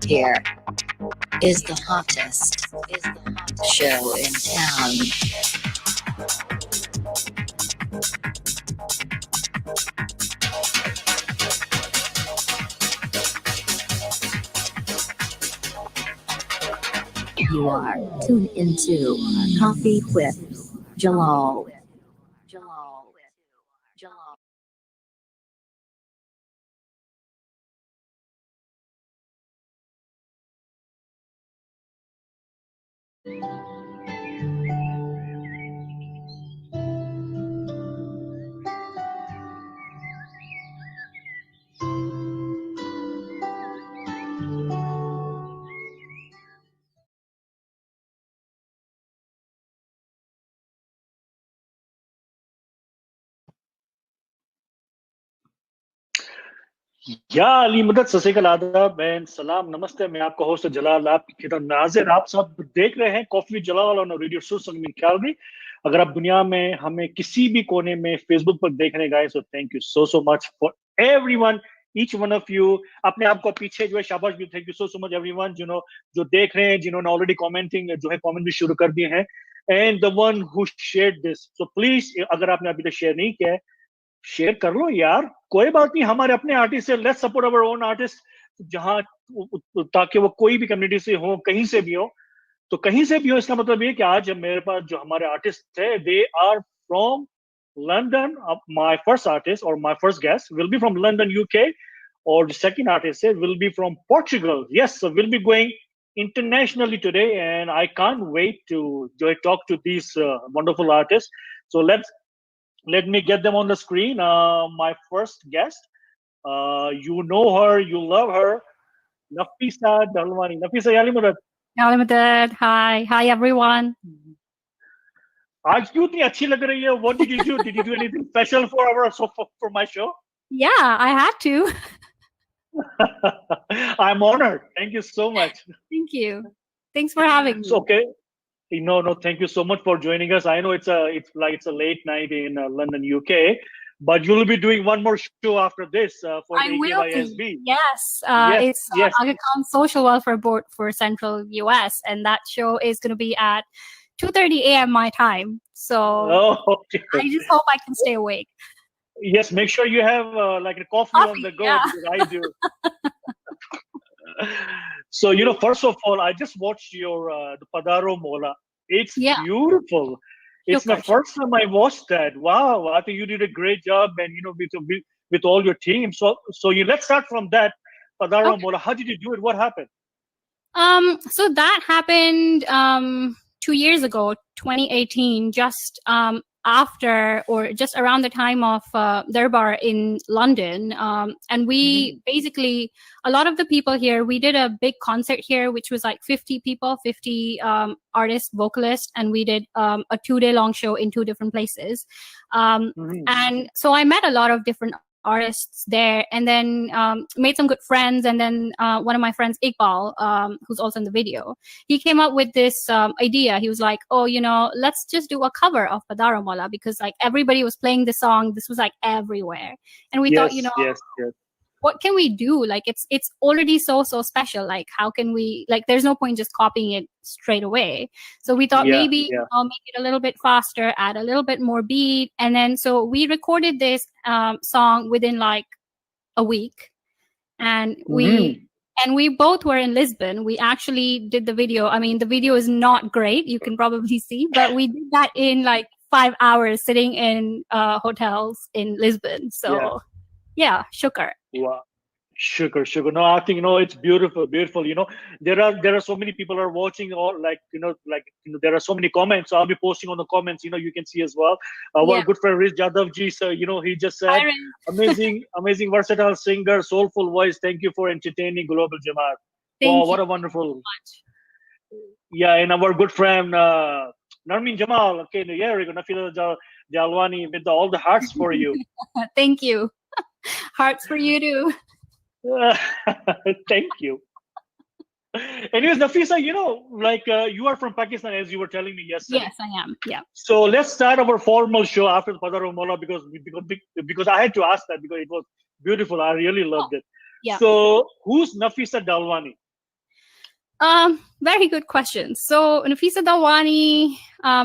Here is the hottest show in town. You are tuned into Coffee with Jalal. या अली मदद सत आदाब and सलाम नमस्ते। मैं आपका होस्ट जलाल, आपकी खिदमत में हाजिर। आप सब देख रहे हैं कॉफी जलाल ऑन रेडियो सुसंग कैलरी। अगर आप दुनिया में हमें किसी भी कोने में फेसबुक पर देखने गए तो thank you so much for everyone, each one of you. अपने आप को पीछे जो है शाबाश भी, thank you so much everyone जो देख रहे हैं, जिन्होंने ऑलरेडी कमेंटिंग जो है कमेंट भी शुरू कर दिए हैं, and the one who shared this. So please अगर आपने अभी तक शेयर नहीं किया है, शेयर कर लो यार, कोई बात नहीं। हमारे अपने आर्टिस्ट है, let's support our own artist. जहां ताकि वो कोई भी कम्युनिटी से हो, कहीं से भी हो, तो कहीं से भी हो, इसका मतलब ये कि आज मेरे पास जो हमारे आर्टिस्ट है, they are from London. My first artist और my first guest will be from London UK, और जो सेकंड आर्टिस्ट है will be from Portugal. Yes, will be going internationally today, and I can't wait to talk to these wonderful artists. So let me get them on the screen. My first guest, you know her, you love her, Nafeesa Dhalwani. Nafeesa, yali madad. Yali, hi everyone. आज क्यों इतनी अच्छी लग रही है? What did you do? Did you do anything special for my show? Yeah, I had to. I'm honored. Thank you so much. Thank you. Thanks for having me. So, okay. No, thank you so much for joining us. I know it's a late night in London, UK, but you'll be doing one more show after this for I the will AKYSB. be. Yes. It's yes. Aga Khan Social Welfare Board for Central US, and that show is going to be at 2:30 a.m. my time. So okay. I just hope I can stay awake. Yes, make sure you have like a coffee on the go, yeah. because I do. So, first of all, I just watched your the Padaro Mola. It's beautiful. It's the first time I watched that. Wow, I think you did a great job, and with all your team. So let's start from that Padaro Mola. How did you do it? What happened? So that happened 2 years ago, 2018, just after or just around the time of Darbar in London. And we basically, a lot of the people here, we did a big concert here, which was like 50 people, 50 artists, vocalists, and we did a 2-day long show in 2 different places. And so I met a lot of different artists there, and then made some good friends. And then one of my friends, Iqbal, who's also in the video, he came up with this idea. He was like, oh, let's just do a cover of Padaro Mola, because like everybody was playing the song. This was like everywhere, and we thought, yes. what can we do? Like it's already so special. Like how can we, like there's no point just copying it straight away. So we thought maybe I'll make it a little bit faster, add a little bit more beat. And then so we recorded this song within like a week, and we both were in Lisbon. We actually did the video. I mean, the video is not great, you can probably see, but we did that in like 5 hours sitting in hotels in Lisbon. So yeah, shukr. Wow. Sugar. No, I think it's beautiful. There are so many people are watching, or there are so many comments. So I'll be posting on the comments. You can see as well. Our good friend Riz Jadhav ji, so he just said, amazing, versatile singer, soulful voice. Thank you for entertaining global Jamaat. Wow, what a wonderful. Yeah, and our good friend Narmin Jamal. Okay, yeah, we're gonna feel Dhalwani with all the hearts for you. Thank you. Hearts for you too. Thank you. Anyways, Nafeesa, you are from Pakistan, as you were telling me yesterday. Yes, I am. Yeah. So let's start our formal show after the Padaro Mola, because I had to ask that, because it was beautiful. I really loved it. Yeah. So who's Nafeesa Dhalwani? Very good question. So, Nafeesa Dhalwani,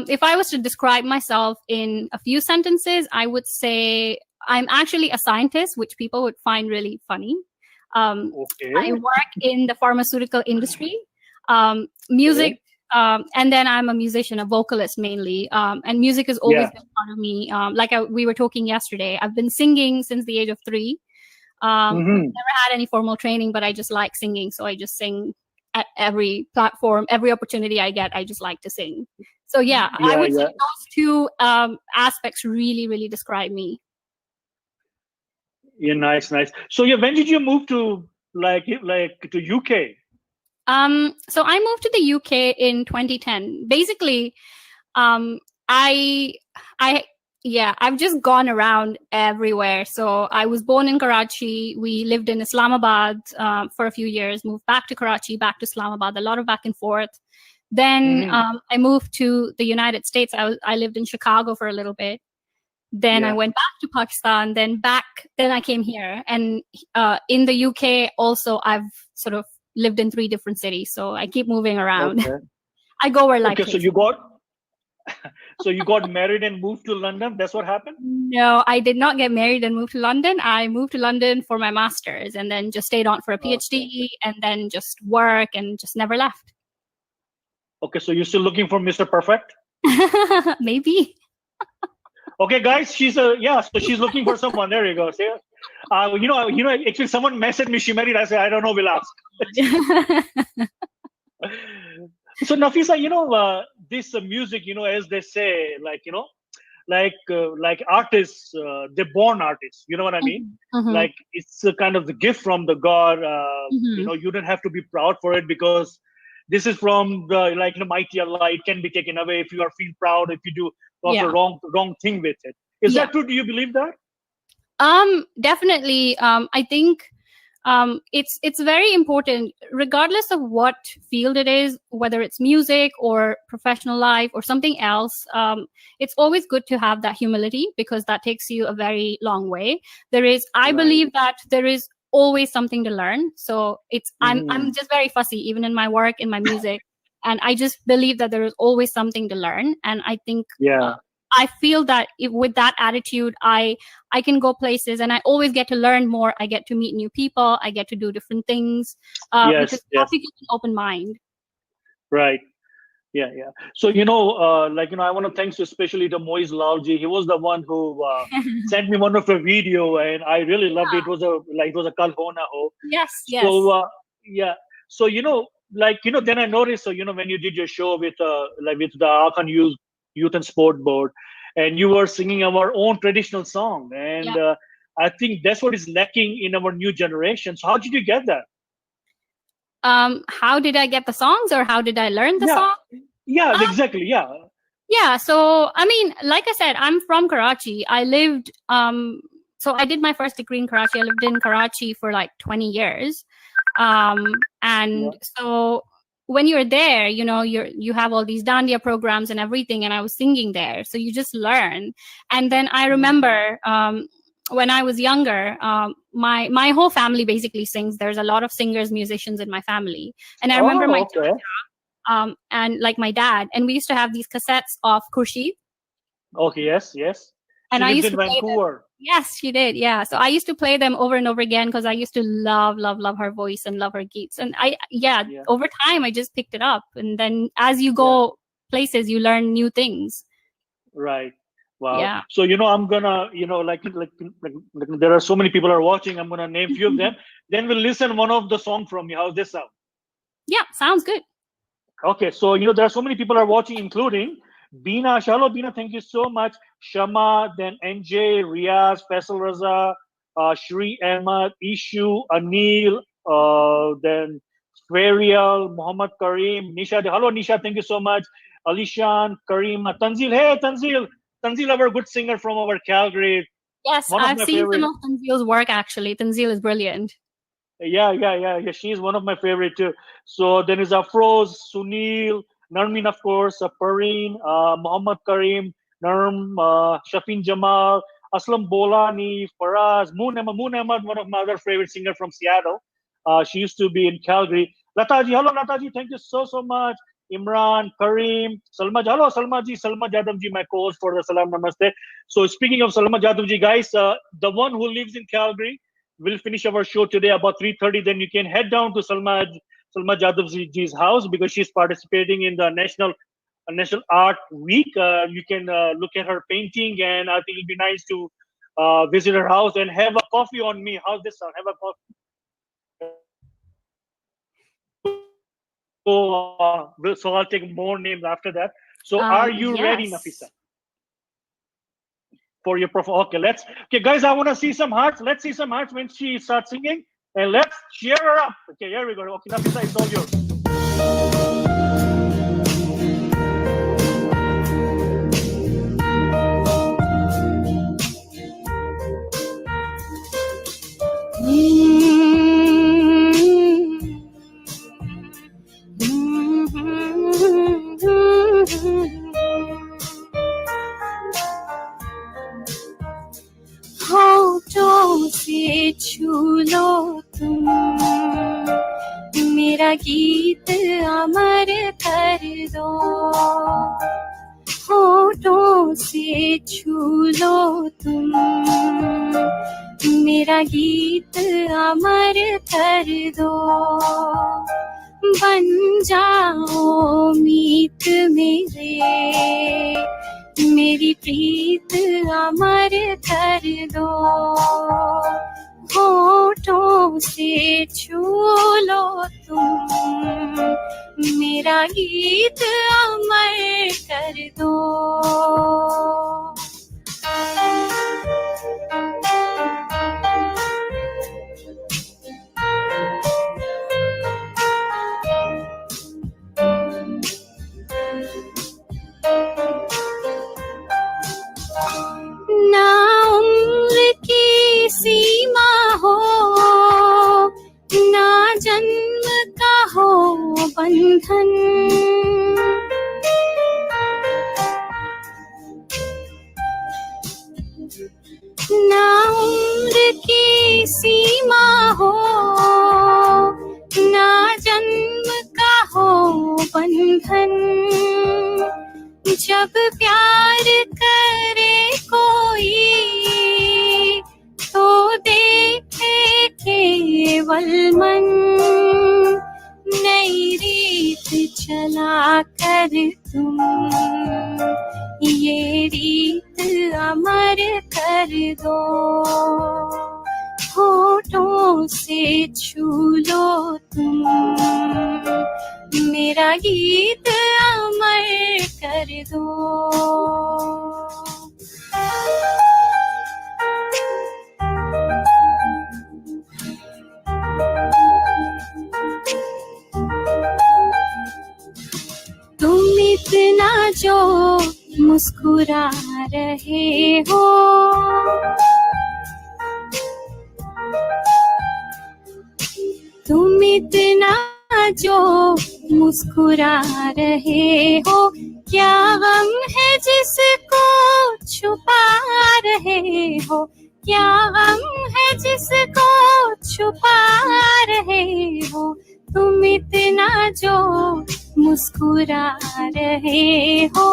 if I was to describe myself in a few sentences, I would say I'm actually a scientist, which people would find really funny. I Okay. work in the pharmaceutical industry, music, Okay. and then I'm a musician, a vocalist mainly. And music has always Yeah. been part of me. We were talking yesterday, I've been singing since the age of 3. Mm-hmm. Never had any formal training, but I just like singing. So I just sing at every platform, every opportunity I get. I just like to sing. So yeah, I Yeah. would say Yeah. those two aspects really, really describe me. Yeah. Nice. Nice. So yeah, when did you move to to UK? So I moved to the UK in 2010. Basically, um, I, I, yeah, I've just gone around everywhere. So I was born in Karachi. We lived in Islamabad for a few years. Moved back to Karachi, back to Islamabad. A lot of back and forth. Then Mm-hmm. I moved to the United States. I lived in Chicago for a little bit. Then I Yeah. went back to Pakistan. Then I came here. And in the UK also, I've sort of lived in 3 different cities. So I keep moving around. Okay. I go where life Okay. takes. So you got married and moved to London. That's what happened. No, I did not get married and move to London. I moved to London for my master's and then just stayed on for a Okay. PhD and then just work and just never left. Okay. So you're still looking for Mr. Perfect. Maybe. Okay, guys. So she's looking for someone. There you go. See. Actually, someone messaged me. She married. I said, I don't know. We'll ask. So Nafisa, this music, as they say, like artists, they're born artists. You know what I mean? Mhm. Like it's a kind of the gift from the God. Mhm. You don't have to be proud for it because this is from the mighty Allah. It can be taken away if you are feel proud if you do also Yeah. wrong thing with it. Is Yeah. that true? Do you believe that? Definitely. I think it's very important, regardless of what field it is, whether it's music or professional life or something else. It's always good to have that humility because that takes you a very long way. I Right. believe that there is always something to learn. So I'm Mhm. just very fussy, even in my work, in my music, and I just believe that there is always something to learn. And I think. Yeah. I feel that with that attitude, I can go places and I always get to learn more. I get to meet new people. I get to do different things because Yes. you have Yes. to keep an open mind. Right. Yeah, yeah. So, I want to thanks especially to Moise Lalji. He was the one who sent me one of the video, and I really loved it. It was a Kal Ho Na Ho. Yes, yes. So, yeah. So, then I noticed. So, when you did your show with the Akan Youth and Sport Board, and you were singing our own traditional song, and Yeah. I think that's what is lacking in our new generation. So, how did you get that? How did I get the songs, or how did I learn the Yeah, song? yeah, Um, exactly. Yeah. Yeah, so I mean, like I said, I'm from Karachi. So I did my first degree in Karachi. I lived in Karachi for like 20 years. And so when you're there, you have all these dandiya programs and everything, and I was singing there. So you just learn. And then I remember when I was younger, my whole family basically sings. There's a lot of singers, musicians in my family. And I remember Oh, my okay. and like my dad, and we used to have these cassettes of Khurshid, Okay, yes, yes. She and I lives used in to play them. Vancouver. Yes, she did. Yeah, so I used to play them over and over again because I used to love, love, love her voice and love her geets. And Yeah, over time I just picked it up, and then as you yeah, go places, you learn new things. right. Wow. Yeah. So I'm gonna, there are so many people are watching. I'm gonna name few of them. Then we'll listen one of the song from you. How's this sound? Yeah, sounds good. Okay, so there are so many people are watching, including Bina. Hello, Bina. Thank you so much. Shama, then NJ, Riaz, Faisal Raza, Shri Ahmad, Ishu, Anil, then Ferial, Muhammad Karim, Nisha. Hello, Nisha. Thank you so much. Alishan, Karim, Tanzil. Hey, Tanzil. Tanzil, our good singer from our Calgary. Yes, One of I've my seen some favorite. of Tanzil's work actually. Tanzil is brilliant. Yeah. She's one of my favorite too. So then is Afroz, Sunil, Narmin, of course, Pareen, Muhammad Karim, Narm, Shafin Jamal, Aslam Bolani, Faraz, Moon Ahmad, one of my other favorite singer from Seattle. She used to be in Calgary. Lata ji, hello Lata ji, thank you so much. Imran, Kareem, Salma, hello Salma ji, Salma Jadam ji, my co-host for the Salam Namaste. So speaking of Salma Jadam ji, guys, the one who lives in Calgary will finish our show today about 3:30. Then you can head down to Salma Jadam ji's house because she's participating in the National Art Week. You can look at her painting, and I think it'll be nice to visit her house and have a coffee on me. How's this sound? Have a coffee. So I'll take more names after that. So are you ready, Yes. Nafeesa, for your profile? Okay, guys, I want to see some hearts. Let's see some hearts when she starts singing, and let's cheer her up. Okay, here we go. Okay, Nafeesa, it's all yours. होठों से छू लो तुम मेरा गीत अमर कर दो होठों से छू लो तुम मेरा गीत अमर कर दो बन जाओ मीत मेरी प्रीत अमर कर दो होठों से छू लो तुम मेरा गीत अमर कर दो ना उम्र की सीमा हो ना जन्म का हो बंधन ना उम्र की सीमा हो ना जन्म का हो बंधन जब प्यार करे कोई तो देखे केवल मन नई रीत चला कर तुम ये रीत अमर कर दो होठों से छू लो तुम मेरा गीत अमर कर दो तुम इतना जो मुस्कुरा रहे हो तुम इतना जो मुस्कुरा रहे हो क्या गम है जिसको छुपा रहे हो क्या गम है जिसको छुपा रहे हो तुम इतना जो मुस्कुरा रहे हो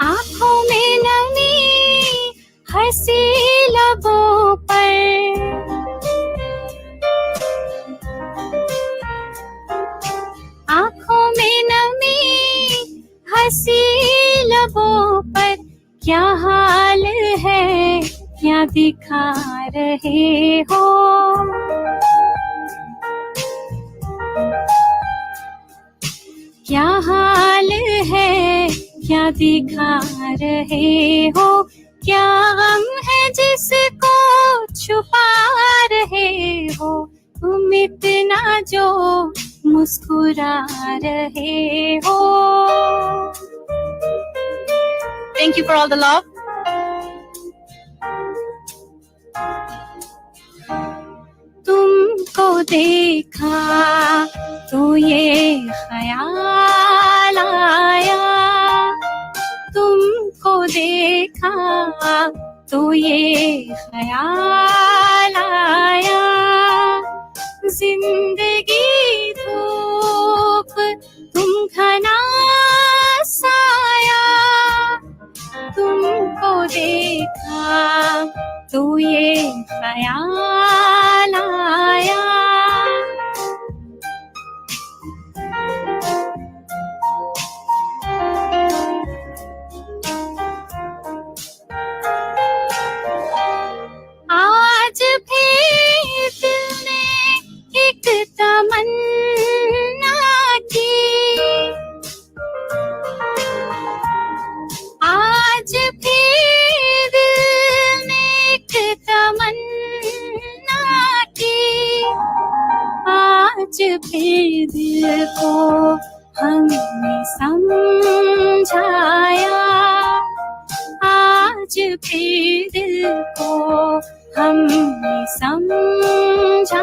आँखों में नमी हंसी लबों पर आँखों में नमी हंसी लबों पर क्या हाल है क्या दिखा रहे हो क्या हाल है क्या दिखा रहे हो क्या गम है जिसको छुपा रहे हो तुम इतना जो मुस्कुरा रहे हो Thank you for all the love. तुमको देखा तो ये ख्याल आया देखा तो ये ख्याल आया जिंदगी धूप तुम घना साया तुमको देखा तो ये ख्याल आया आज भी दिल ने एक तमन्ना की आज भी दिल ने एक तमन्ना की आज भी दिल को हमने समझाया आज भी दिल को हमने समझाया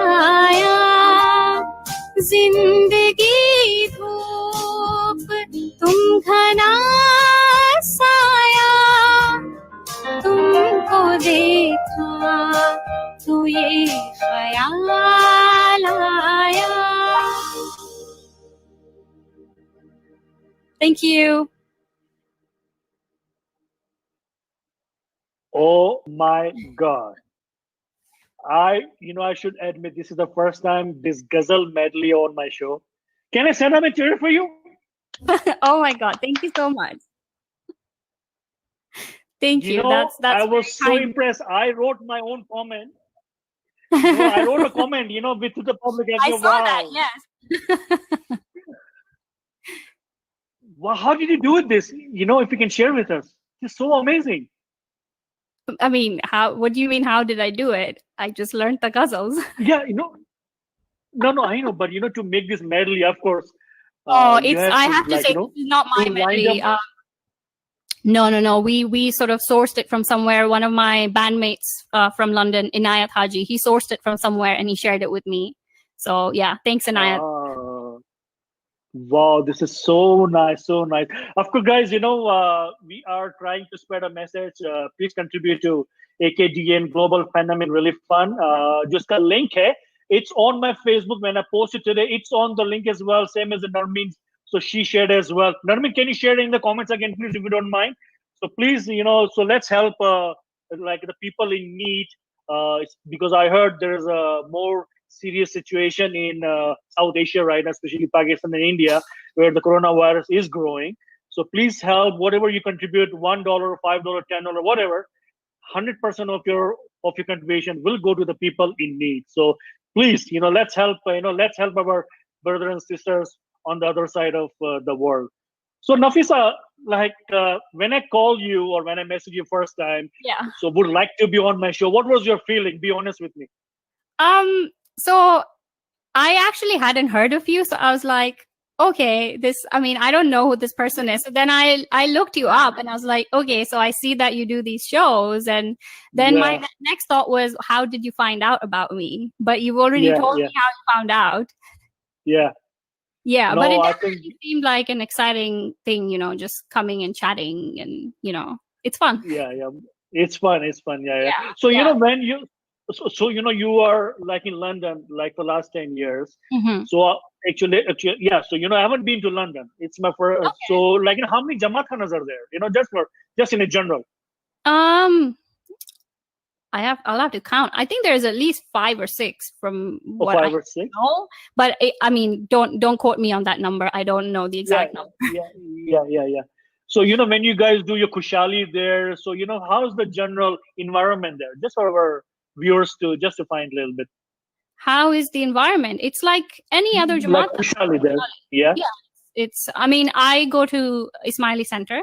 जिंदगी धूप तुम घना साया तुमको देखा तो ये ख्याल आया Thank you. Oh my God. I should admit this is the first time this ghazal medley on my show. Can I send a material for you? Oh my God. Thank you so much. Thank you. That's I was very so kind. impressed. I wrote my own comment. I wrote a comment, with the public. I saw that, yes. Wow, how did you do this? If you can share with us. It's so amazing. I mean, what do you mean, how did I do it? I just learned the ghazals. Yeah, no, I know, but to make this medley, of course. I you have to say, this is not my you lined medley. up- No. We sort of sourced it from somewhere. One of my bandmates from London, Inayat Haji, he sourced it from somewhere and he shared it with me. So yeah, thanks Inayat. Wow, this is so nice, so nice. Of course, guys, we are trying to spread a message. Please contribute to AKDN Global Pandemic Relief Fund. Just a link hai. It's on my Facebook when I posted today. It's on the link as well, same as the Narmeen. So she shared as well. Narmeen, can you share it in the comments again, please, if you don't mind? So please, so let's help like the people in need, because I heard there's a more serious situation in South Asia right now, especially Pakistan and India, where the coronavirus is growing. So please help. Whatever you contribute, $1, $5, $10, whatever, 100% of your contribution will go to the people in need. So please, let's help. Let's help our brothers and sisters on the other side of the world. So Nafeesa, like when I call you or when I message you first time, Yeah. so would like to be on my show. What was your feeling? Be honest with me. So I actually hadn't heard of you. So I was like, okay, I don't know who this person is. So then I looked you up and I was like, okay, so I see that you do these shows. And then my next thought was, how did you find out about me? But you've already told me how you found out. Yeah. Yeah, No, but it I definitely seemed like an exciting thing, just coming and chatting and, it's fun. Yeah. It's fun. Yeah. So, when you, you are like in London, like for the last 10 years. Mm-hmm. So actually, yeah. So, I haven't been to London. It's my first. Okay. So like, how many Jamaat Khanas are there? Just in a general. I'll have to count. I think there's at least 5 or 6 from what 5 I or 6. know. But don't quote me on that number. I don't know the exact number. Yeah. So when you guys do your kushali there, so how's the general environment there? Just for our viewers to find a little bit. How is the environment? It's like any other Jamaat. Like kushali there. Yeah. It's. I go to Ismaili Center,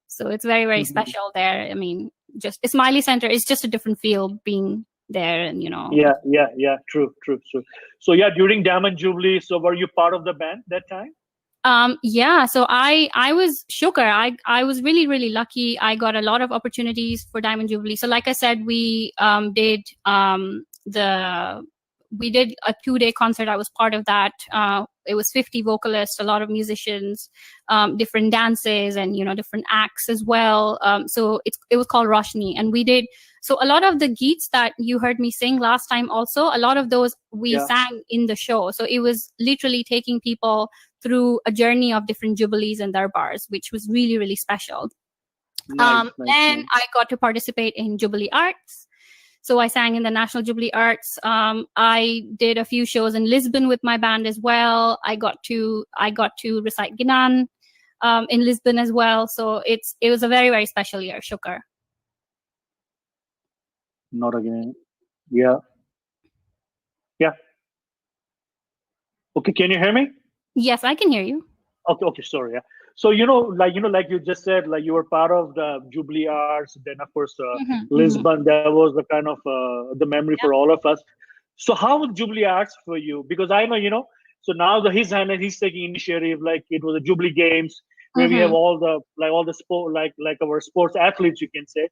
so it's very, very special there. Just Ismaili Center is just a different feel being there, and Yeah. True. So during Diamond Jubilee, so were you part of the band that time? Yeah. So I was shukar. I was really, really lucky. I got a lot of opportunities for Diamond Jubilee. So like I said, we did a 2-day concert. I was part of that. it was 50 vocalists, a lot of musicians, different dances, and different acts as well. So it was called Roshni, and we did. So a lot of the geets that you heard me sing last time, also a lot of those we sang in the show. So it was literally taking people through a journey of different jubilees and darbars, which was really, really special. Nice. I got to participate in Jubilee Arts. So I sang in the National Jubilee Arts. I did a few shows in Lisbon with my band as well. I got to recite Ginan in Lisbon as well. So it was a very, very special year, Shukr. Not again. Yeah. Yeah. Okay, can you hear me? Yes, I can hear you. Okay, sorry. Yeah. So like you just said, like you were part of the Jubilee Arts, then of course Lisbon. That was the kind of the memory for all of us. So how was Jubilee Arts for you? Because I know so now he's taking initiative, like it was the Jubilee Games where we have all the sport, like our sports athletes, you can say.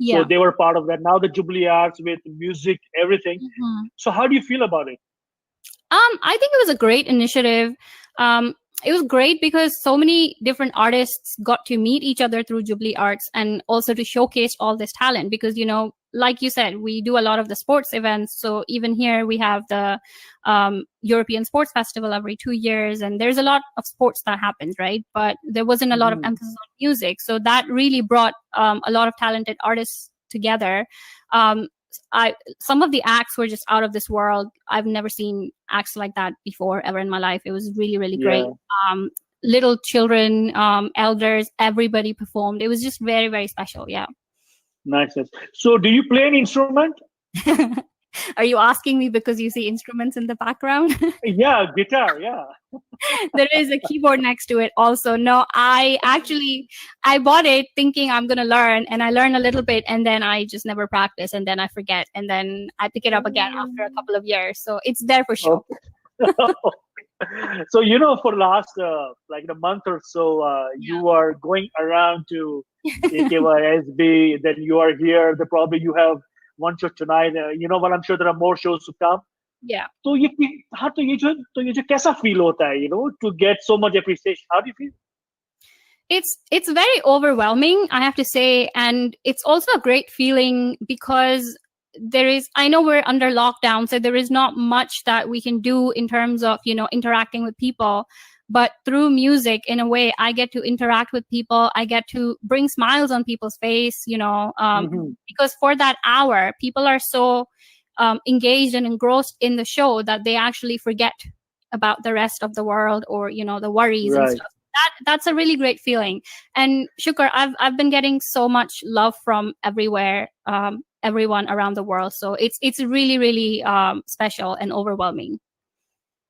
So they were part of that. Now the Jubilee Arts with music, everything. So how do you feel about it? I think it was a great initiative. It was great because so many different artists got to meet each other through Jubilee Arts, and also to showcase all this talent. Because, like you said, we do a lot of the sports events. So even here we have the European Sports Festival every 2 years, and there's a lot of sports that happens, right? But there wasn't a lot of emphasis on music. So that really brought a lot of talented artists together. Some of the acts were just out of this world. I've never seen acts like that before ever in my life. It was really, really great. Little children, elders, everybody performed. It was just very, very special. Yeah. Nice. So do you play an instrument? Are you asking me because you see instruments in the background? Yeah, guitar. Yeah. There is a keyboard next to it also. No, I bought it thinking I'm going to learn, and I learn a little bit, and then I just never practice, and then I forget, and then I pick it up again after a couple of years. So it's there for sure. Okay. So, for last like a month or so, you are going around to AKYSB, then you are here. Probably you have one show tonight. But I'm sure there are more shows to come. Yeah. तो ये कैसा feel होता है, to get so much appreciation? How do you feel? It's very overwhelming, I have to say, and it's also a great feeling because I know we're under lockdown, so there is not much that we can do in terms of interacting with people. But through music, in a way, I get to interact with people. I get to bring smiles on people's face, because for that hour, people are so engaged and engrossed in the show that they actually forget about the rest of the world or the worries and stuff. That's a really great feeling. And Shukr, I've been getting so much love from everywhere, everyone around the world. So it's really, really special and overwhelming.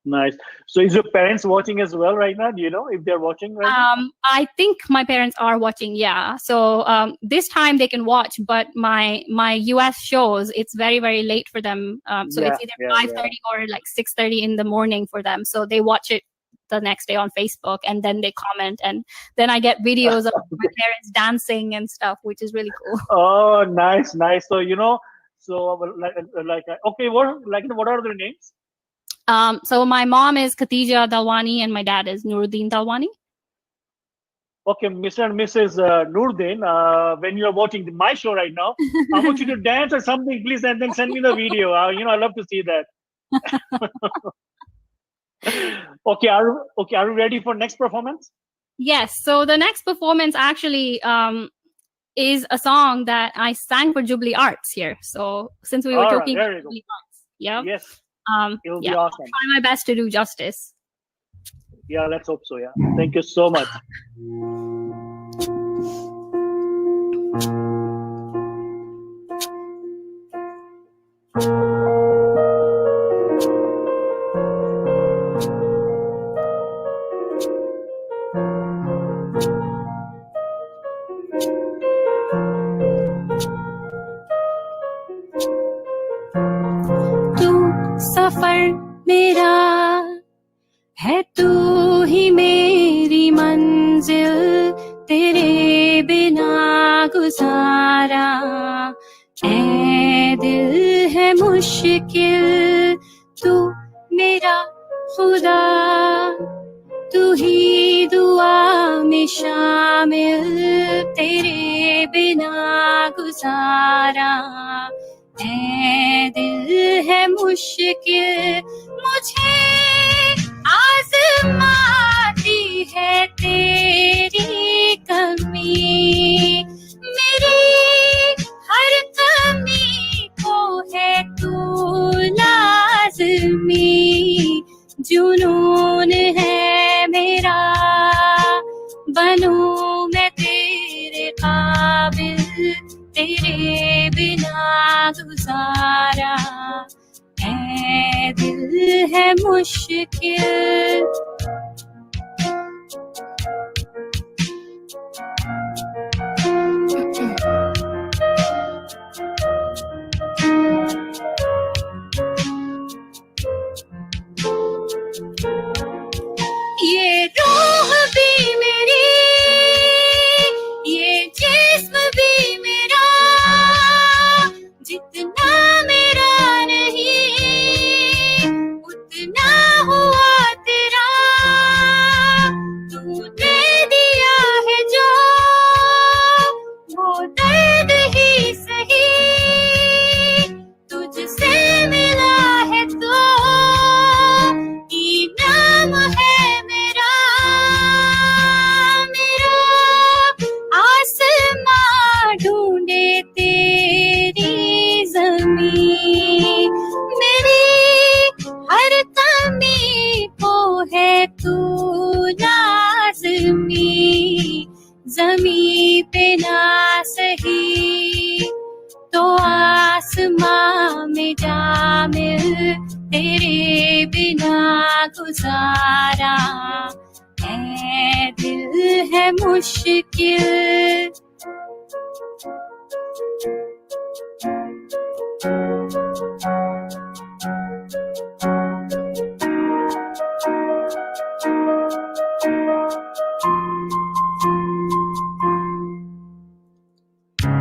Nice. So is your parents watching as well right now? Do you know if they're watching right now? I think my parents are watching, yeah. So this time they can watch, but my US shows, it's very, very late for them. So it's either 5:30 or like 6:30 in the morning for them. So they watch it the next day on Facebook, and then they comment, and then I get videos of my parents dancing and stuff, which is really cool. Oh, nice. So okay, what are their names? So my mom is Khatija Dhalwani and my dad is Nuruddin Dhalwani. Okay, Mr. and Mrs. Nuruddin, when you are watching my show right now, I want you to dance or something, please, and then send me the video. I love to see that. Okay, are you ready for next performance? Yes. So the next performance actually is a song that I sang for Jubilee Arts here. So since we were talking about Jubilee Arts, yes, it'll be awesome. I'll try my best to do justice. Yeah, let's hope so. Yeah, thank you so much. सफर मेरा है, तू ही मेरी मंजिल, तेरे बिना गुजारा ऐ दिल है मुश्किल, तू मेरा खुदा तू ही दुआ में शामिल तेरे बिना गुजारा ऐ दिल है मुश्किल मुझे आजमाती है तेरी कमी मेरी हर कमी को है तू लाज़मी जुनून है मेरा बनूं मैं तेरे काबिल तेरे बिना गुजारा ऐ दिल है मुश्किल ये रूह भी मेरी ये जिस्म भी मेरा जितना मेरा नहीं उतना हुआ तेरा तू दे दिया है जो वो दर्द ही सही तुझसे मिला है तो इनाम है मेरा मेरा आसमां ढूंढे तेरी ज़मीं मेरी हर कमी को है तू लाज़मी ज़मीं पे ना सही तो आसमां में जामिल तेरे बिना गुजारा ऐ दिल है मुश्किल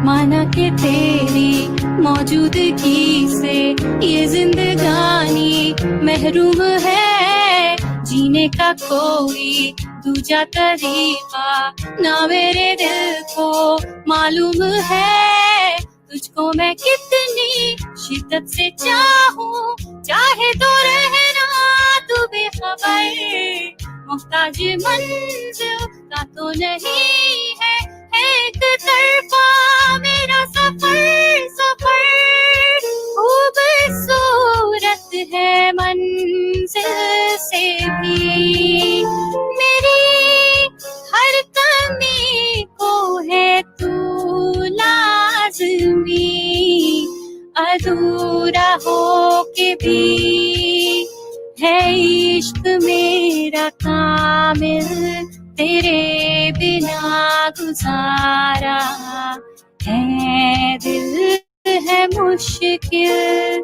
माना कि तेरी मौजूदगी से ये जिंदगानी महरूम है जीने का कोई दूजा तरीका ना मेरे दिल को मालूम है तुझको मैं कितनी शिद्दत से चाहूं चाहे तो रहना तू बेखबर मोहताज मंजिल का तो नहीं है एक तरफा मेरा सफर सफर खूबसूरत है मंजिल से भी मेरी हर कमी को है तू लाज़मी अधूरा हो के भी है इश्क मेरा कामिल तेरे बिना गुजारा है दिल है मुश्किल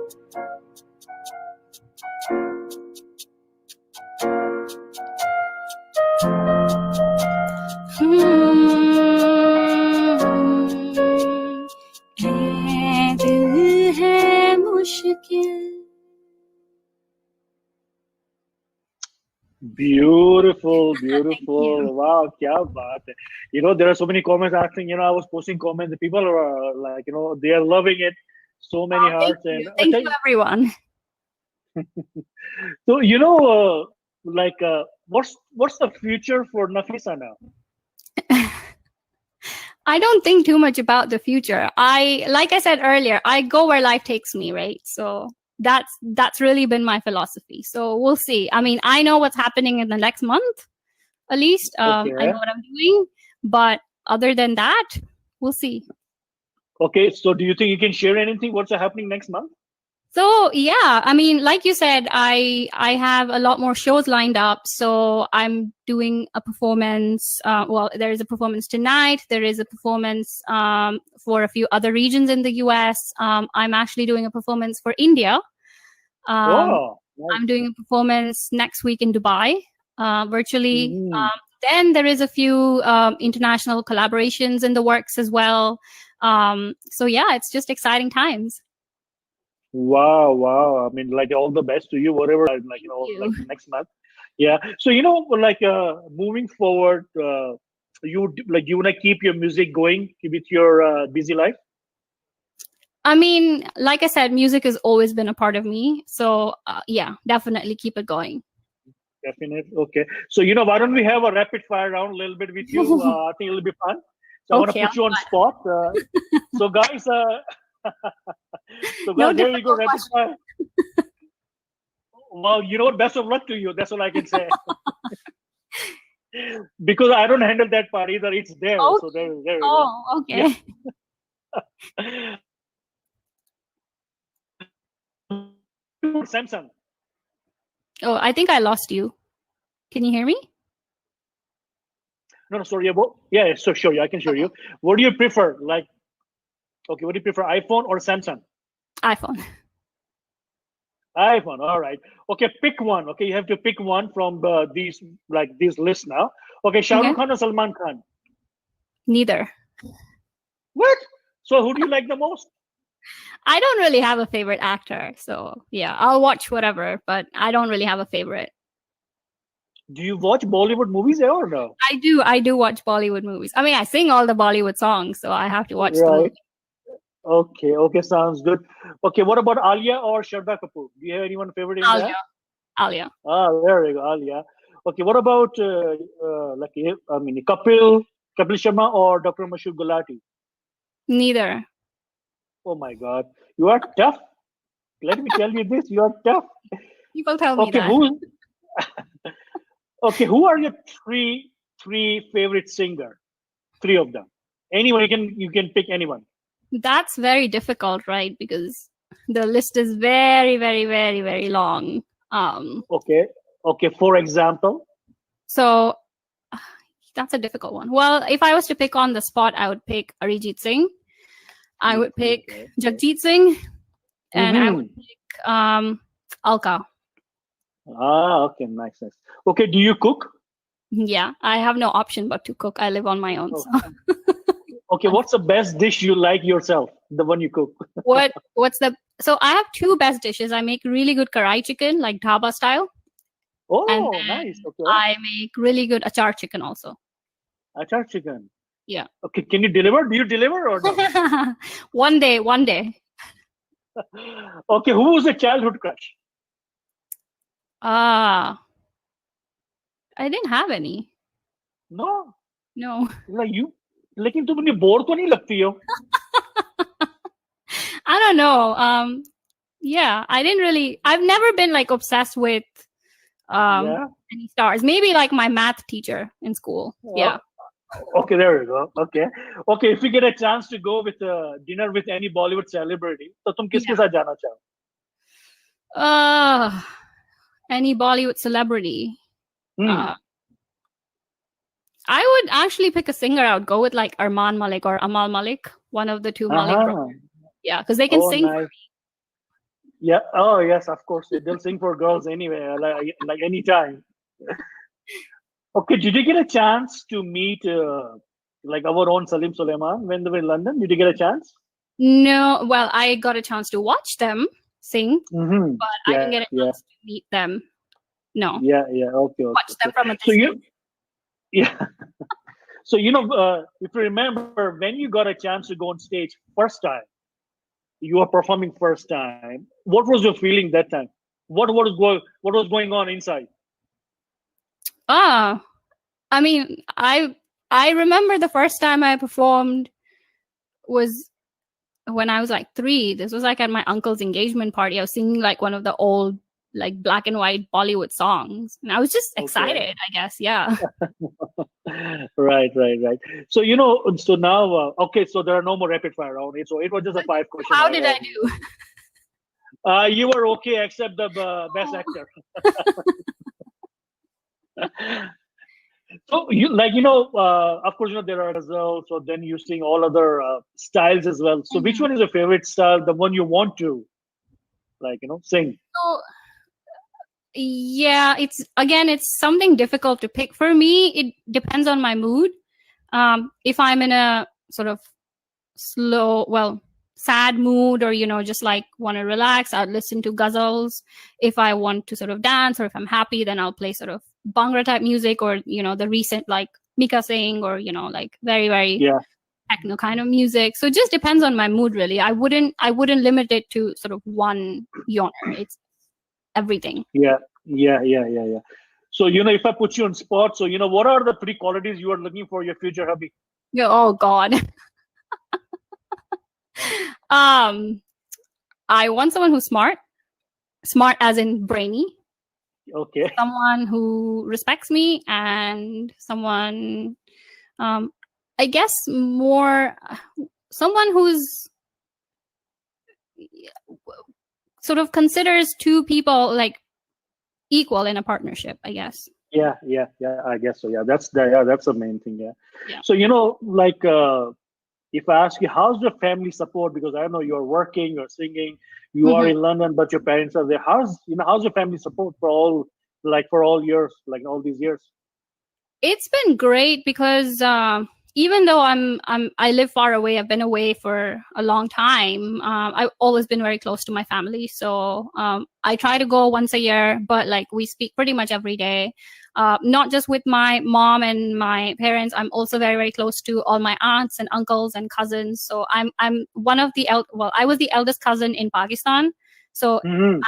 है दिल है मुश्किल Beautiful, beautiful. Wow, kya baat hai. You know, there are so many comments asking, I was posting comments, the people are like, they are loving it. So many hearts. Thank you, everyone. So, what's the future for Nafeesa now? I don't think too much about the future. Like I said earlier, I go where life takes me, right? So that's really been my philosophy. So we'll see. I mean, I know what's happening in the next month, at least. Okay. I know what I'm doing, but other than that, we'll see. Okay, so do you think you can share anything? What's happening next month? So yeah, I mean, like you said, I have a lot more shows lined up. So I'm doing a performance. Well, there is a performance tonight. There is a performance for a few other regions in the US. I'm actually doing a performance for India. Nice. I'm doing a performance next week in Dubai, virtually. Then there is a few international collaborations in the works as well. So yeah, it's just exciting times. Wow. I mean, like all the best to you, whatever, like next month. Yeah. So like moving forward, you wanna keep your music going with your busy life. I mean, like I said, music has always been a part of me. So yeah, definitely keep it going. Definitely. Okay. So why don't we have a rapid fire round a little bit with you? I think it'll be fun. So I want to Okay. put you on spot. So guys, No here we go. difficult Rapid question. fire. Well, what? Best of luck to you. That's all I can say. Because I don't handle that part either. It's there. Oh, So there we go. oh, okay. Samsung. Oh, I think I lost you. Can you hear me? No, sorry. Yeah, so sure. Yeah, I can show you. What do you prefer? Like, okay, what do you prefer, iPhone or Samsung? iPhone. iPhone. All right. Okay, pick one. Okay, you have to pick one from these lists now. Okay, Shah Okay. Rukh Khan or Salman Khan? Neither. What? So who do you like the most? I don't really have a favorite actor. So yeah, I'll watch whatever, but I don't really have a favorite. Do you watch Bollywood movies or no? I do watch Bollywood movies. I mean, I sing all the Bollywood songs, so I have to watch the Right. movie. Okay, sounds good. Okay, what about Alia or Shraddha Kapoor? Do you have anyone favorite in Alia. that? Alia. Ah, there we go, Alia. Okay, what about Kapil Sharma or Dr. Mashur Gulati? Neither. Oh my God, you are tough. Let me tell you this: you are tough. People tell me Okay, that. who are your three favorite singer? Three of them. Anyone you can pick anyone. That's very difficult, right? Because the list is very, very, very, very long. Okay. For example. So that's a difficult one. Well, if I was to pick on the spot, I would pick Arijit Singh. I would pick Jagjit Singh, and I would pick Alka. Ah, okay, nice. Okay, do you cook? Yeah, I have no option but to cook. I live on my own. So. Okay, what's the best dish you like yourself? The one you cook. So I have two best dishes. I make really good karai chicken, like dhaba style. Oh, and nice. Okay. I make really good achar chicken also. Achar chicken. Yeah. Okay, can you deliver? Do you deliver or no? One day. Okay, who was the childhood crush? I didn't have any. No. No. You लेकिन तुम मुझे bore तो नहीं लगती हो? I don't know. Yeah, I've never been like obsessed with any stars. Maybe like my math teacher in school. Yeah. Okay, there we go. Okay, if you get a chance to go with dinner with any Bollywood celebrity, तो तुम किसके साथ जाना चाहो? Any Bollywood celebrity. I would actually pick a singer. I would go with like Arman Malik or Amal Malik, one of the two Malik brothers. Yeah, because they can sing nice. for me. Yeah. Oh, yes, of course. They'll sing for girls anyway, like any time. Okay, did you get a chance to meet like our own Salim Suleiman when they were in London? Did you get a chance? No, well, I got a chance to watch them sing, but I didn't get a chance to meet them. No. Yeah. Okay. Watch them from a distance. So if you remember, when you got a chance to go on stage first time, you were performing first time. What was your feeling that time? What was going on inside? I mean, I remember the first time I performed was when I was like 3. This was like at my uncle's engagement party. I was singing like one of the old like black and white Bollywood songs, and I was just excited. I guess, yeah. Right. So so now so there are no more rapid fire round. So it was just a 5 question. How did I do? You were okay except the best actor. So of course there are results. So then you sing all other styles as well. So which one is your favorite style? The one you want to sing? So yeah, it's something difficult to pick for me. It depends on my mood. If I'm in a sort of sad mood or, just like want to relax, I'll listen to ghazals. If I want to sort of dance or if I'm happy, then I'll play sort of Bhangra type music or, the recent like Mika Singh or, like very, very techno kind of music. So it just depends on my mood, really. I wouldn't limit it to sort of one genre. It's everything. Yeah. So, if I put you on spot, so, what are the 3 qualities you are looking for your future hubby? Yeah, oh God. I want someone who's smart as in brainy. Okay. Someone who respects me and someone, I guess more, someone who's sort of considers 2 people like equal in a partnership, I guess. Yeah, I guess so. Yeah, that's the main thing. Yeah. So, like, if I ask you, how's your family support? Because I know you're working, you're singing, you are in London, but your parents are there. How's your family support for all years, like all these years? It's been great because even though I live far away, I've been away for a long time. I've always been very close to my family, so I try to go once a year, but like we speak pretty much every day. Not just with my mom and my parents, I'm also very, very close to all my aunts and uncles and cousins. So I'm one of the I was the eldest cousin in Pakistan, so I'm the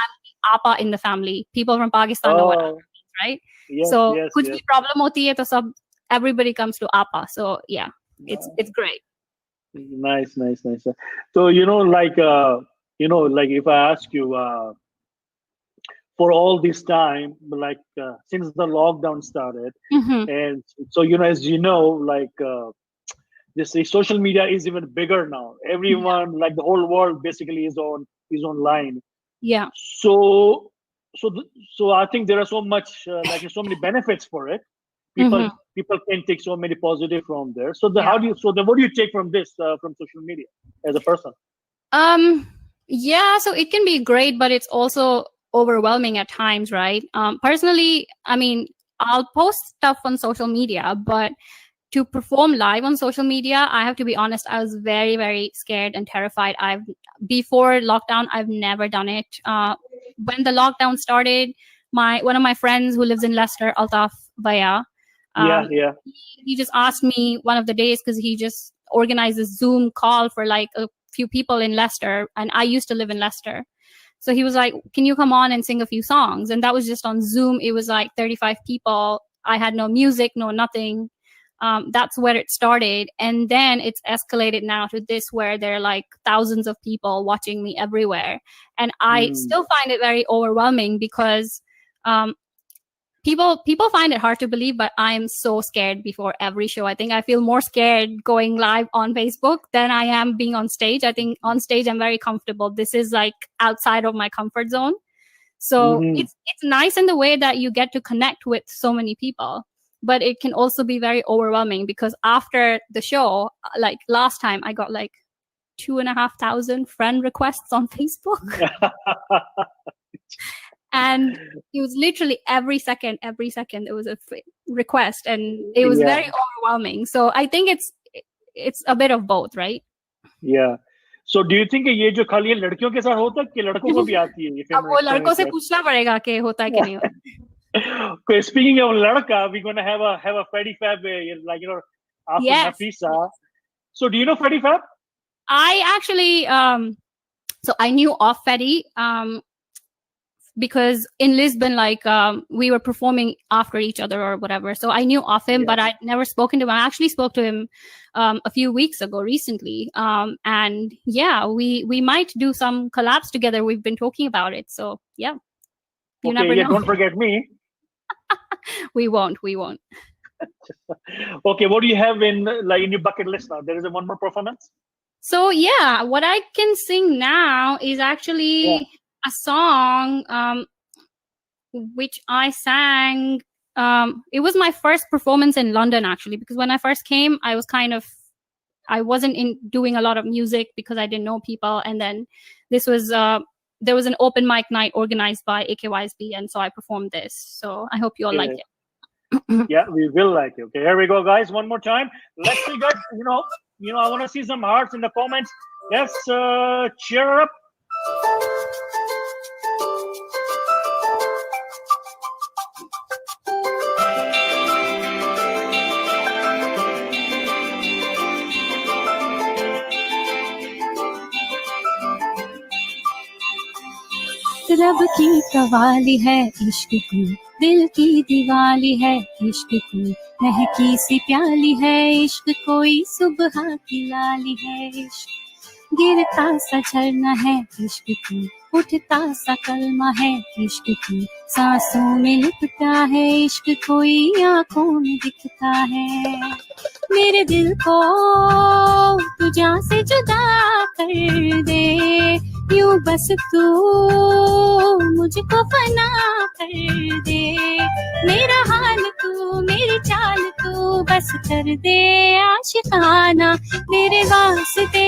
appa in the family. People from Pakistan know what appa means, right? Yes, so yes, kuch bhi problem hoti hai to everybody comes to appa. So yeah, it's great. Nice. So like if I ask you, for all this time, like since the lockdown started, and so as like this social media is even bigger now. Everyone, like the whole world, basically is online. Yeah. So I think there are so many benefits for it. People can take so many positive from there. So what do you take from this from social media as a person? Yeah, so it can be great, but it's also overwhelming at times, right? Personally, I mean, I'll post stuff on social media, but to perform live on social media, I have to be honest, I was very, very scared and terrified. Before lockdown, I've never done it. When the lockdown started, one of my friends who lives in Leicester, Altaf Vaya, he just asked me one of the days, because he just organized a Zoom call for like a few people in Leicester, and I used to live in Leicester. So he was like, can you come on and sing a few songs? And that was just on Zoom. It was like 35 people. I had no music, no nothing. That's where it started. And then it's escalated now to this, where there are like thousands of people watching me everywhere. And I still find it very overwhelming because people find it hard to believe, but I'm so scared before every show. I think I feel more scared going live on Facebook than I am being on stage. I think on stage I'm very comfortable. This is like outside of my comfort zone. So it's nice in the way that you get to connect with so many people, but it can also be very overwhelming because after the show, like last time, I got like 2,500 friend requests on Facebook. And it was literally every second there was a request, and it was very overwhelming. So I think it's a bit of both, right? Yeah. So do you think ये जो खाली लड़कियों के साथ होता है कि लड़कों को भी आती है ये? अब वो लड़कों से पूछना पड़ेगा कि होता है कि नहीं होता. Speaking of लड़का, we're gonna have a Freddy Fab, like after Nafeesa. So do you know Freddy Fab? I actually so I knew of Freddy because in Lisbon, like we were performing after each other or whatever. So I knew of him, but I'd never spoken to him. I actually spoke to him a few weeks ago recently. And yeah, we might do some collabs together. We've been talking about it. So yeah. You never know. Don't forget me. We won't. Okay, what do you have in your bucket list now? There is one more performance? So yeah, what I can sing now is actually a song which I sang. It was my first performance in London, actually, because when I first came, I wasn't doing a lot of music because I didn't know people. And then there was an open mic night organized by AKYSB, and so I performed this. So I hope you all like it. Yeah, we will like it. Okay, here we go, guys. One more time. Let's see, guys. I want to see some hearts in the comments. Yes, cheer up. रब की कवाली है इश्क की, दिल की दिवाली है इश्क की, महकी सी प्याली है इश्क, कोई सुबह की लाली है इश्क, गिरता सा झरना है इश्क की, उठता सा कलमा है इश्क की, सांसों में लिपटा है इश्क, कोई आंखों में दिखता है। मेरे दिल को तू जान से जुदा कर दे, यूं बस तू मुझको फना कर दे, मेरा हाल तू मेरी चाल तू बस कर दे आशिकाना, मेरे वास्ते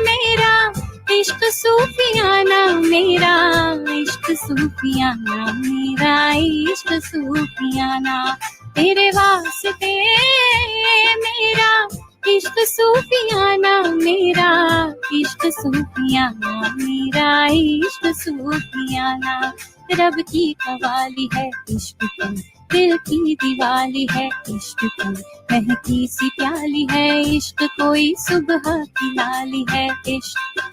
मेरा इश्क सूफियाना, मेरा इश्क सूफियाना, मेरा इश्क सूफियाना, तेरे वास्ते मेरा इश्क सूफियाना, मेरा इश्क सूफियाना, मेरा इश्क सूफियाना, रब की कवाली है इश्क की, दिल की दिवाली है इश्क की, महकी सी प्याली है इश्क, कोई सुबह की लाली है इश्क।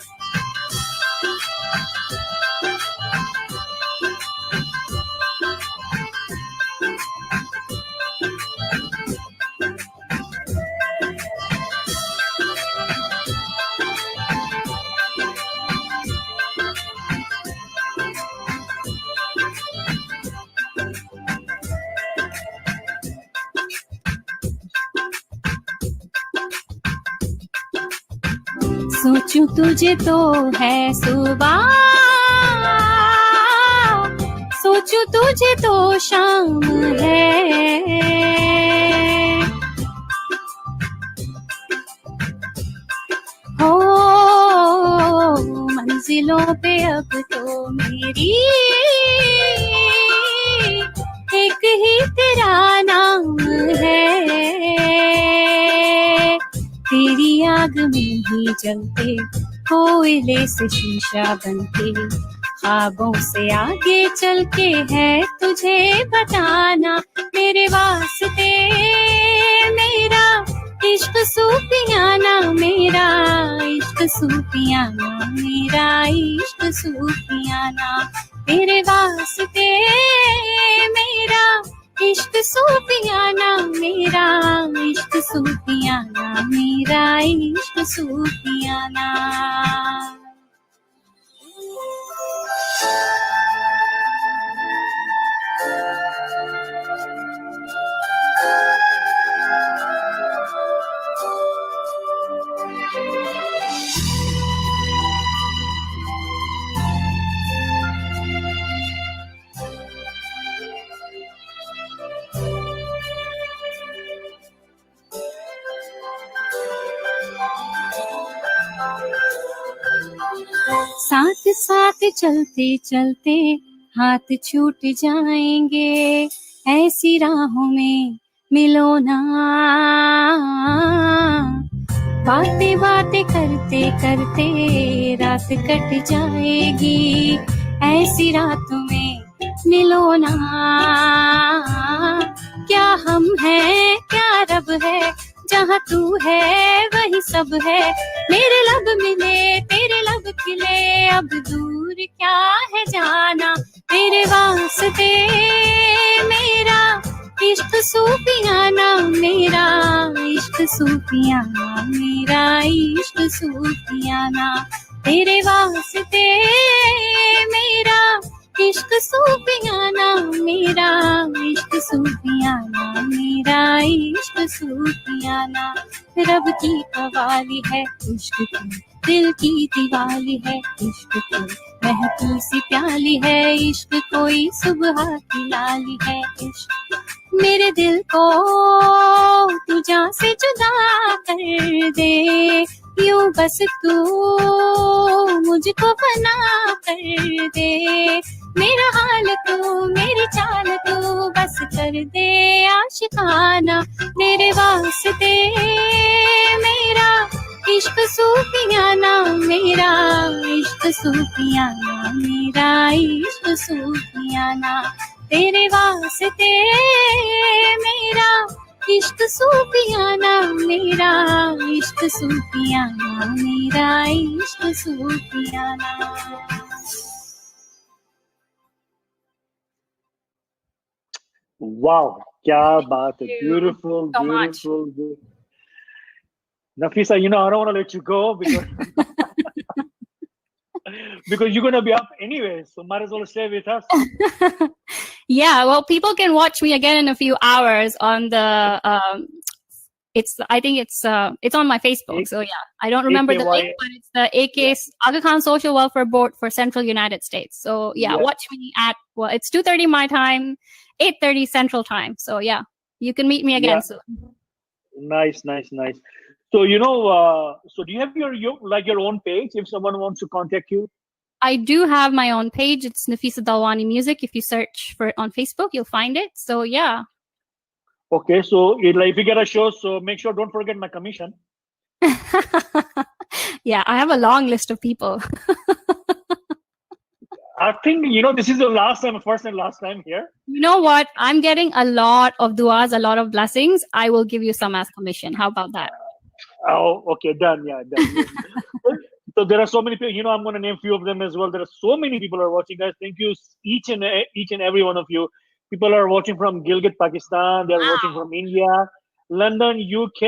सोचूं तुझे तो है सुबह, सोचूं तुझे तो शाम है, हो मंजिलों पे अब तो मेरी एक ही तेरा नाम है, तेरी आग में ही जलते कोयले से शीशा बनके, ख्वाबों से आगे चल के है तुझे बताना, मेरे वास्ते मेरा इश्क सूफियाना, मेरा इश्क सूफियाना, मेरा इश्क सूफियाना, तेरे वास्ते मेरा इश्क सूफियाना, मेरा इश्क सूफियाना, मेरा इश्क सूफियाना। साथ साथ चलते चलते हाथ छूट जाएंगे, ऐसी राहों में मिलो ना, बातें बातें करते करते रात कट जाएगी, ऐसी रातों में मिलो ना, क्या हम हैं क्या रब है, जहाँ तू है वही सब है, मेरे लब मिले तेरे लब खिले, अब दूर क्या है जाना, तेरे वास्ते मेरा इश्क सूफियाना, मेरा इश्क सूफियाना, मेरा इश्क सूफियाना, तेरे वास्ते मेरा इश्क सूफियाना, मेरा इश्क सूफियाना, मेरा इश्क सूफियाना, रब की कवाली है इश्क की, दिल की दिवाली है इश्क की, महकी सी प्याली है इश्क, कोई सुबह की लाली है इश्क, मेरे दिल को तू जान से जुदा कर दे, यूं बस तू मुझको फना कर दे, मेरा हाल तू मेरी चाल तू बस कर दे आशिकाना, मेरे वास्ते मेरा इश्क सूफियाना, इश्क सूफियाना मेरा इश्क सूफियाना तेरे वास्ते मेरा इश्क सूफियाना मेरा इश्क सूफियाना मेरा इश्क सूफियाना. Wow, kya baat hai. you Beautiful, so much. beautiful. Nafeesa, I don't want to let you go because you're going to be up anyway, so might as well stay with us. Yeah, well, people can watch me again in a few hours on the I think it's on my Facebook. So yeah, I don't remember the link, but it's the AK Aga Khan Social Welfare Board for Central United States. So yeah, watch me at, well, it's 2:30 my time, 8:30 Central time. So yeah, you can meet me again soon. Nice. So so do you have your own page if someone wants to contact you? I do have my own page. It's Nafeesa Dhalwani Music. If you search for it on Facebook, you'll find it. So yeah. Okay, so if you get a show, so make sure don't forget my commission. Yeah, I have a long list of people. I think this is the first and last time here. You know what? I'm getting a lot of duas, a lot of blessings. I will give you some as commission. How about that? Oh, okay, done. Yeah, done. So there are so many people. I'm going to name a few of them as well. There are so many people are watching, guys. Thank you, each and every one of you. People are watching from Gilgit, Pakistan. They're watching from India, London, UK,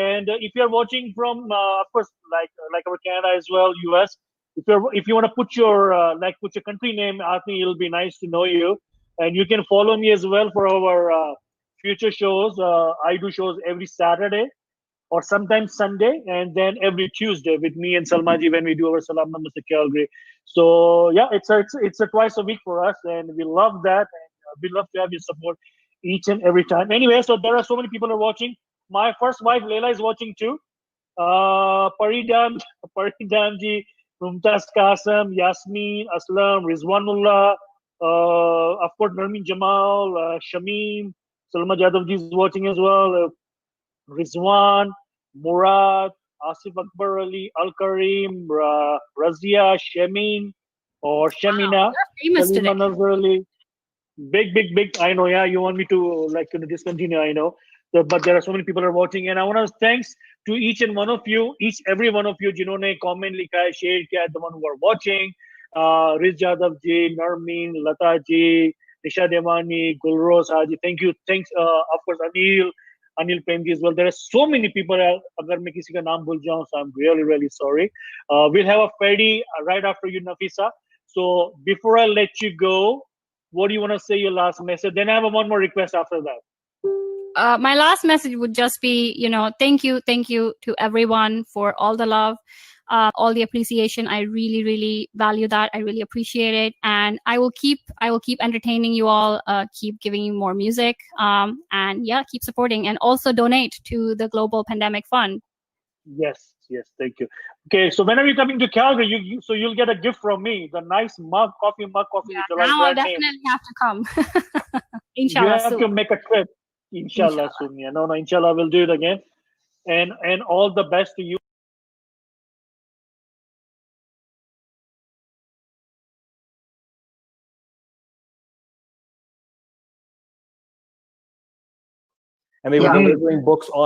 and if you're watching from, of course, like our Canada as well, US. If you want to put your country name, I think it'll be nice to know you, and you can follow me as well for our future shows. I do shows every Saturday or sometimes Sunday, and then every Tuesday with me and Salmaji when we do our Salam Namaste Calgary. So yeah, it's a twice a week for us, and we love that, and we love to have your support each and every time. Anyway, so there are so many people are watching. My first wife Leila is watching too. Paridam ji, Mumtaz Kasam, Yasmin, Aslam, Rizwanullah, of course Narmin Jamal, Shamim, Salma Jadavji is watching as well. Rizwan, Murad, Asif Akbar Ali, Al Karim, Razia, Shemin, or Shemina, Famous today. Salima Nazar Ali. Big. I know, yeah, you want me to discontinue, I know. But there are so many people are watching, and I want to thanks to each and one of you, every one of you, जिन्होंने comment लिखा है, share किया है, the one who are watching, Riz Jadhav ji, Narmeen, Lata ji, Nisha Devani, Gulroz Haji, thanks, of course, Anil Premji as well. There are so many people. अगर मैं किसी का नाम भूल जाऊं, so I'm really sorry. We'll have a Ferdy right after you, Nafeesa. So before I let you go, what do you want to say your last message? Then I have one more request after that. My last message would just be, thank you to everyone for all the love, all the appreciation. I really value that. I really appreciate it, and I will keep entertaining you all, keep giving you more music, and yeah, keep supporting, and also donate to the Global Pandemic Fund. Yes, thank you. Okay, so when are you coming to Calgary? You'll get a gift from me, the nice coffee mug. Yeah, now I'll definitely have to come. Inshallah, you have soon. to make a trip. Inshallah soon. Yeah, no, inshallah we'll do it again. And all the best to you. And they were delivering books on